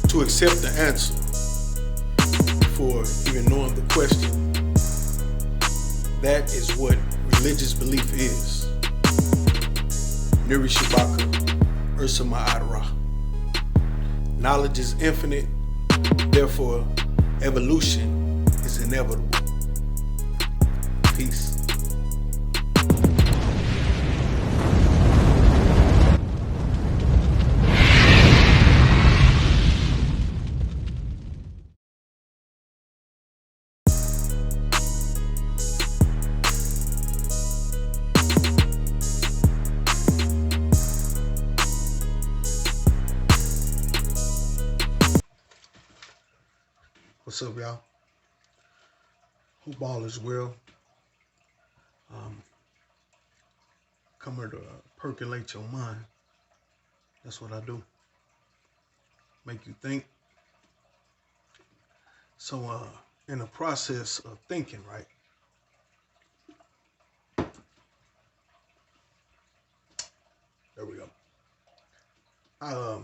to accept the answer before even knowing the question. That is what religious belief is. Nuri Shabaka, Ursa Ma'adara. Knowledge is infinite, therefore evolution is inevitable. Peace. What's up, y'all? Hope all is well. Come here to percolate your mind. That's what I do. Make you think. So, in the process of thinking, right? There we go. I was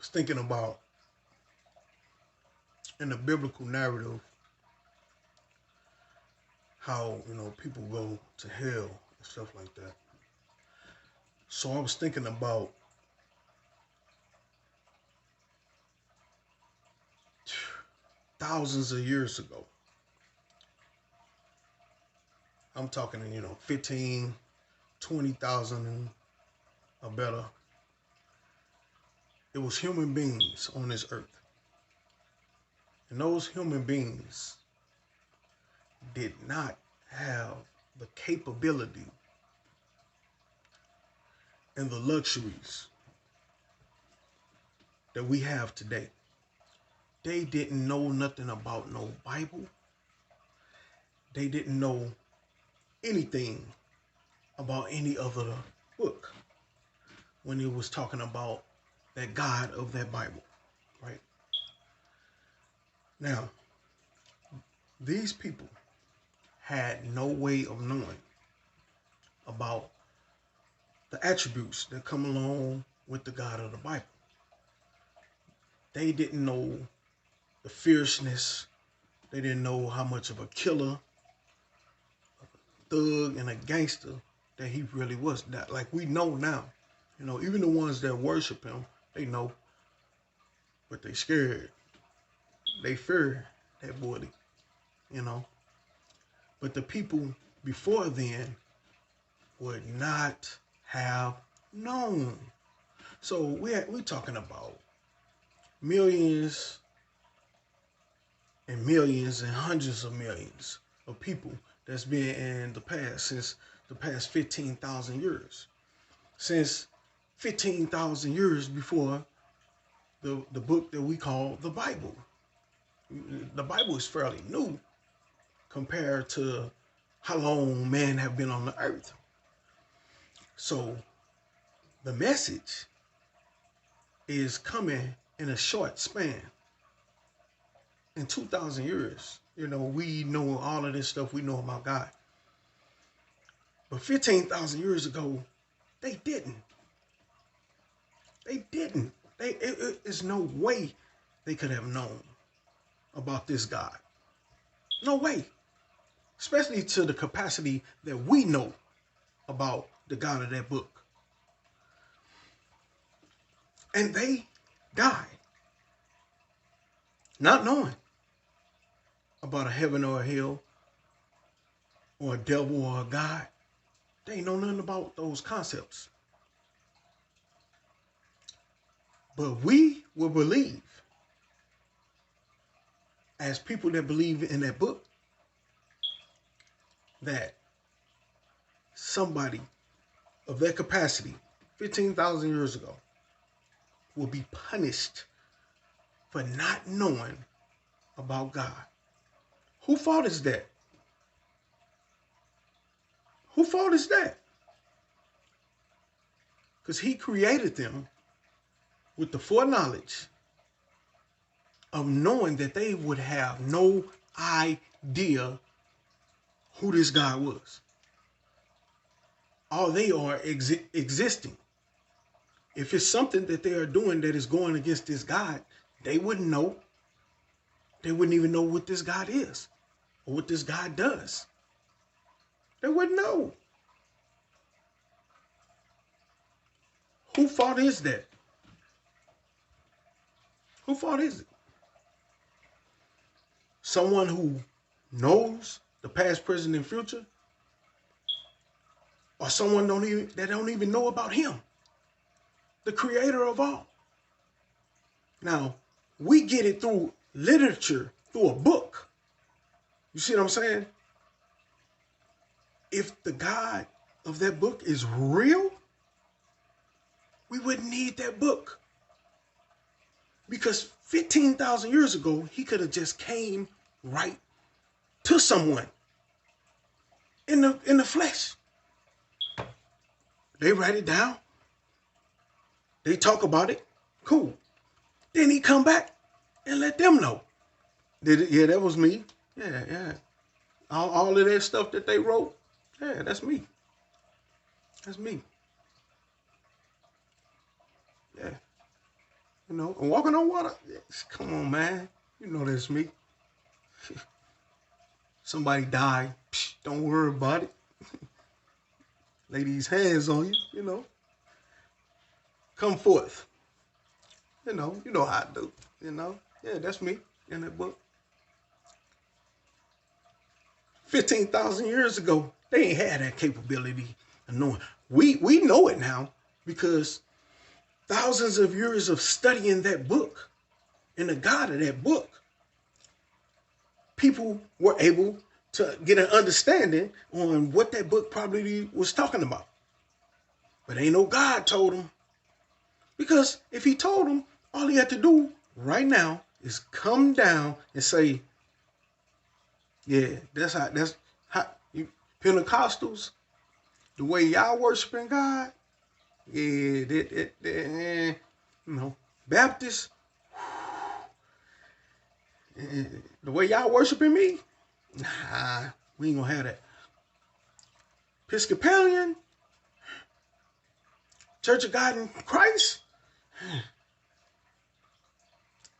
thinking about in the biblical narrative how, people go to hell and stuff like that. So I was thinking about thousands of years ago. I'm talking, 15, 20,000 and or better. It was human beings on this earth. And those human beings did not have the capability and the luxuries that we have today. They didn't know nothing about no Bible. They didn't know anything about any other book when it was talking about that God of that Bible, right? Now, these people had no way of knowing about the attributes that come along with the God of the Bible. They didn't know the fierceness. They didn't know how much of a killer, a thug, and a gangster that he really was. That, like we know now, even the ones that worship him, they know, but they scared. They fear that boy, But the people before then would not have known. So we're talking about millions and millions and hundreds of millions of people that's been in the past since the past 15,000 years. Since 15,000 years before the book that we call the Bible. The Bible is fairly new compared to how long man have been on the earth. So the message is coming in a short span. In 2,000 years, we know all of this stuff we know about God. But 15,000 years ago, they didn't. They didn't. There's no way they could have known about this God. No way. Especially to the capacity that we know about the God of that book. And they died not knowing about a heaven or a hell or a devil or a God. They ain't know nothing about those concepts. But we will believe, as people that believe in that book, that somebody of that capacity 15,000 years ago will be punished for not knowing about God. Whose fault is that? Whose fault is that? Because he created them with the foreknowledge of knowing that they would have no idea who this God was. All they are existing. If it's something that they are doing that is going against this God, they wouldn't know. They wouldn't even know what this God is or what this God does. They wouldn't know. Whose fault is that? Whose fault is it? Someone who knows the past, present, and future? Or someone that don't even know about him, the creator of all? Now, we get it through literature, through a book. You see what I'm saying? If the God of that book is real, we wouldn't need that book. Because 15,000 years ago, he could have just came right to someone in the flesh. They write it down. They talk about it. Cool. Then he come back and let them know. Yeah, that was me. Yeah. All of that stuff that they wrote, yeah, that's me. That's me. Yeah. You know, and walking on water. Come on, man. You know that's me. Somebody died. Psh, don't worry about it. Lay these hands on you, you know. Come forth. You know how I do. You know. Yeah, that's me in that book. 15,000 years ago, they ain't had that capability of knowing. We know it now because thousands of years of studying that book and the God of that book, people were able to get an understanding on what that book probably was talking about. But ain't no God told them. Because if he told them, all he had to do right now is come down and say, yeah, that's how you Pentecostals, the way y'all worshiping God, yeah, you know, Baptists, the way y'all worshiping me, nah, we ain't gonna have that. Episcopalian, Church of God in Christ,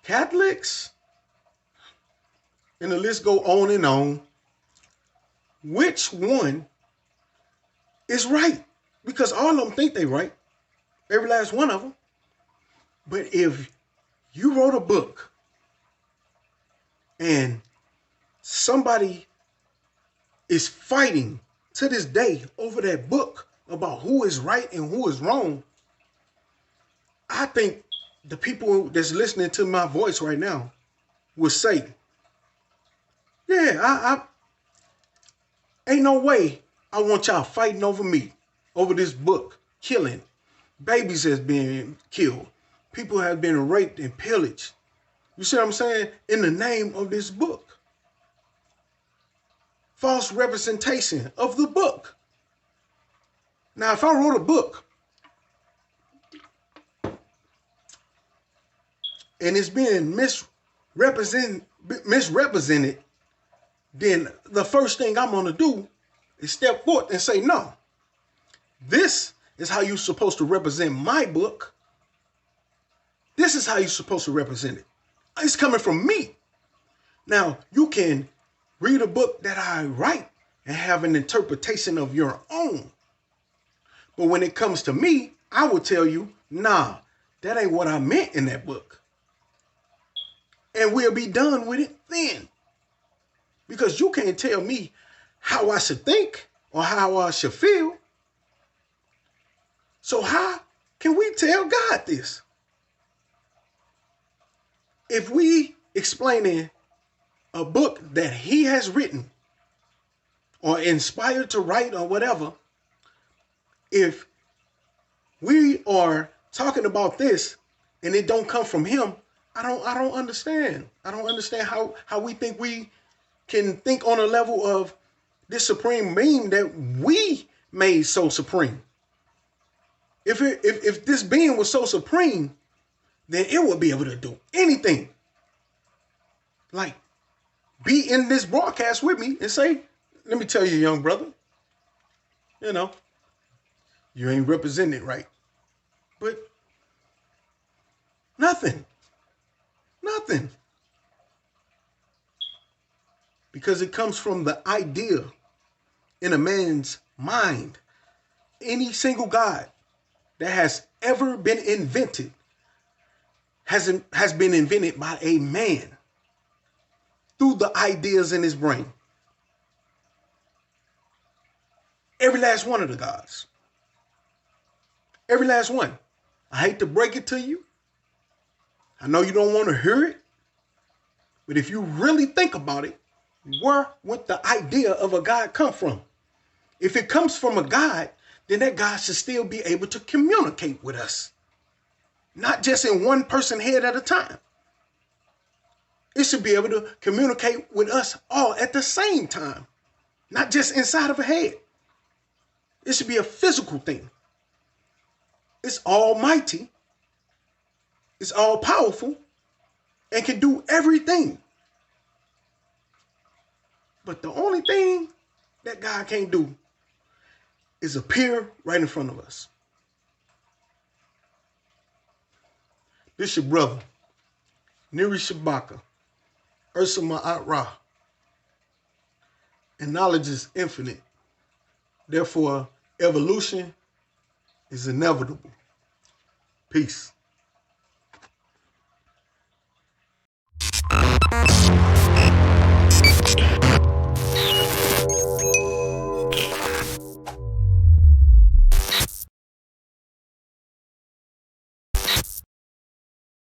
Catholics, and the list go on and on. Which one is right? Because all of them think they right. Every last one of them. But if you wrote a book and somebody is fighting to this day over that book about who is right and who is wrong, I think the people that's listening to my voice right now will say, yeah, I ain't no way I want y'all fighting over me, over this book, killing. Babies has been killed. People have been raped and pillaged. You see what I'm saying? In the name of this book. False representation of the book. Now, if I wrote a book and it's being misrepresented, then the first thing I'm going to do is step forth and say, no, this is how you're supposed to represent my book. This is how you're supposed to represent it. It's coming from me. Now, you can read a book that I write and have an interpretation of your own. But when it comes to me, I will tell you, nah, that ain't what I meant in that book. And we'll be done with it then. Because you can't tell me how I should think or how I should feel. So how can we tell God this? If we explaining a book that he has written or inspired to write or whatever, if we are talking about this and it don't come from him, I don't understand. I don't understand how we think we can think on a level of this supreme being that we made so supreme. If this being was so supreme, then it would be able to do anything. Like, be in this broadcast with me and say, let me tell you, young brother, you ain't representing it right. But Nothing. Nothing. Because it comes from the idea in a man's mind. Any single God that has ever been invented has been invented by a man through the ideas in his brain. Every last one of the gods. Every last one. I hate to break it to you. I know you don't want to hear it. But if you really think about it, where would the idea of a God come from? If it comes from a God, then that God should still be able to communicate with us. Not just in one person's head at a time. It should be able to communicate with us all at the same time. Not just inside of a head. It should be a physical thing. It's almighty. It's all powerful. And can do everything. But the only thing that God can't do is appear right in front of us. This your brother, Neri Shabaka, Ursa Ma'at Ra. And knowledge is infinite. Therefore, evolution is inevitable. Peace.